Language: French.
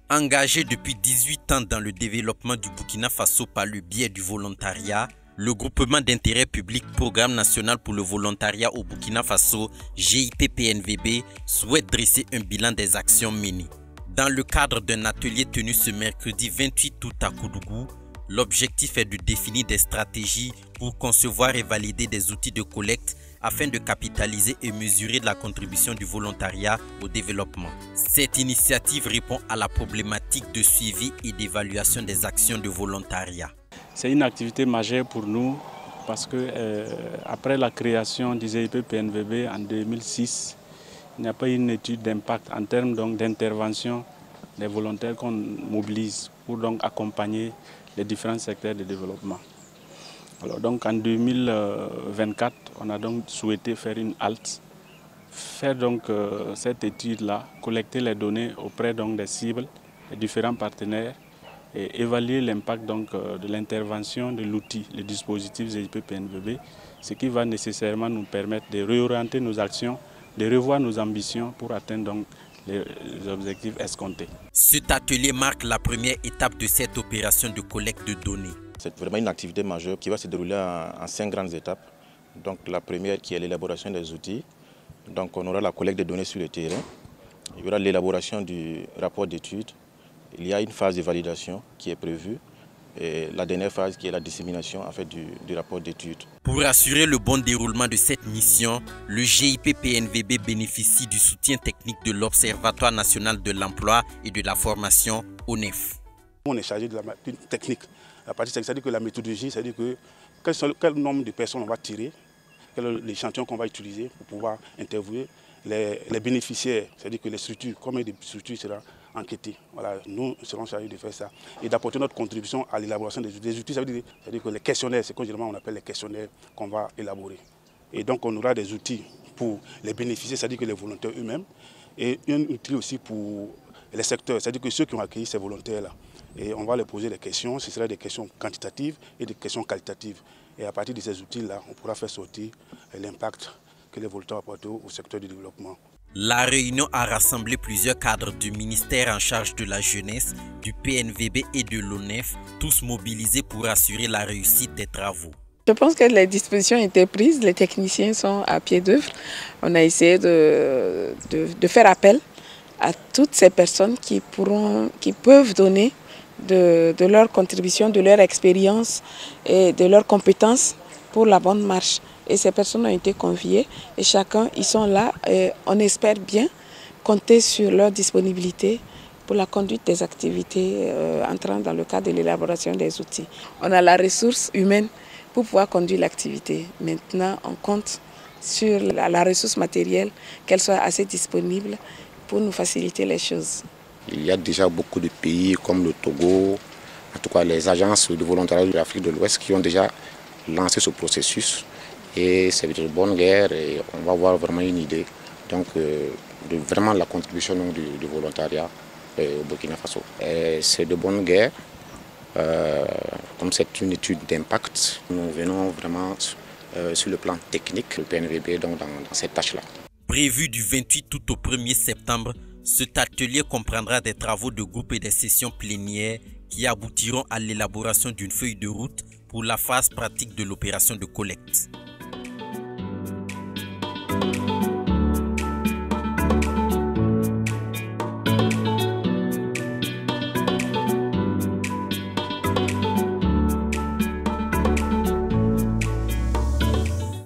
Engagé depuis 18 ans dans le développement du Burkina Faso par le biais du volontariat, le groupement d'intérêt public Programme national pour le volontariat au Burkina Faso, GIP-PNVB, souhaite dresser un bilan des actions menées. Dans le cadre d'un atelier tenu ce mercredi 28 août à Koudougou, l'objectif est de définir des stratégies pour concevoir et valider des outils de collecte afin de capitaliser et mesurer la contribution du volontariat au développement. Cette initiative répond à la problématique de suivi et d'évaluation des actions de volontariat. C'est une activité majeure pour nous parce que après la création du GIP-PNVB en 2006, il n'y a pas eu une étude d'impact en termes d'intervention des volontaires qu'on mobilise pour donc accompagner les différents secteurs de développement. Alors donc en 2024, on a donc souhaité faire une halte, faire donc cette étude-là, collecter les données auprès donc des cibles, des différents partenaires et évaluer l'impact donc de l'intervention de l'outil, le dispositif GIP-PNVB, ce qui va nécessairement nous permettre de réorienter nos actions, de revoir nos ambitions pour atteindre donc les objectifs escomptés. Cet atelier marque la première étape de cette opération de collecte de données. C'est vraiment une activité majeure qui va se dérouler en 5 grandes étapes. Donc la première qui est l'élaboration des outils. Donc on aura la collecte des données sur le terrain. Il y aura l'élaboration du rapport d'étude. Il y a une phase de validation qui est prévue. Et la dernière phase qui est la dissémination en fait, du rapport d'étude. Pour assurer le bon déroulement de cette mission, le GIP-PNVB bénéficie du soutien technique de l'Observatoire national de l'emploi et de la formation ONEF. On est chargé de la technique. La partie technique, c'est-à-dire que la méthodologie, c'est-à-dire que quel nombre de personnes on va tirer, quel est l'échantillon qu'on va utiliser pour pouvoir interviewer les bénéficiaires, c'est-à-dire que les structures, combien de structures sera enquêtées. Voilà, nous serons chargés de faire ça et d'apporter notre contribution à l'élaboration des outils. Les outils, c'est-à-dire que les questionnaires, c'est ce qu'on appelle les questionnaires qu'on va élaborer. Et donc on aura des outils pour les bénéficiaires, c'est-à-dire que les volontaires eux-mêmes, et un outil aussi pour les secteurs, c'est-à-dire que ceux qui ont accueilli ces volontaires-là. Et on va leur poser des questions, ce sera des questions quantitatives et des questions qualitatives. Et à partir de ces outils-là, on pourra faire sortir l'impact que les volontaires apportent au secteur du développement. La réunion a rassemblé plusieurs cadres du ministère en charge de la jeunesse, du PNVB et de l'ONEF, tous mobilisés pour assurer la réussite des travaux. Je pense que les dispositions étaient prises, les techniciens sont à pied d'œuvre. On a essayé de faire appel à toutes ces personnes qui peuvent donner de leur contribution, de leur expérience et de leurs compétences pour la bonne marche. Et ces personnes ont été conviées et chacun, ils sont là et on espère bien compter sur leur disponibilité pour la conduite des activités entrant dans le cadre de l'élaboration des outils. On a la ressource humaine pour pouvoir conduire l'activité. Maintenant, on compte sur la ressource matérielle, qu'elle soit assez disponible pour nous faciliter les choses. Il y a déjà beaucoup de pays comme le Togo, en tout cas les agences de volontariat de l'Afrique de l'Ouest qui ont déjà lancé ce processus. Et c'est de bonne guerre et on va avoir vraiment une idée donc, de vraiment la contribution donc, du volontariat au Burkina Faso. C'est de bonne guerre, comme c'est une étude d'impact, nous venons vraiment sur le plan technique, le PNVB donc, dans cette tâche-là. Prévu du 28 août au 1er septembre, cet atelier comprendra des travaux de groupe et des sessions plénières qui aboutiront à l'élaboration d'une feuille de route pour la phase pratique de l'opération de collecte.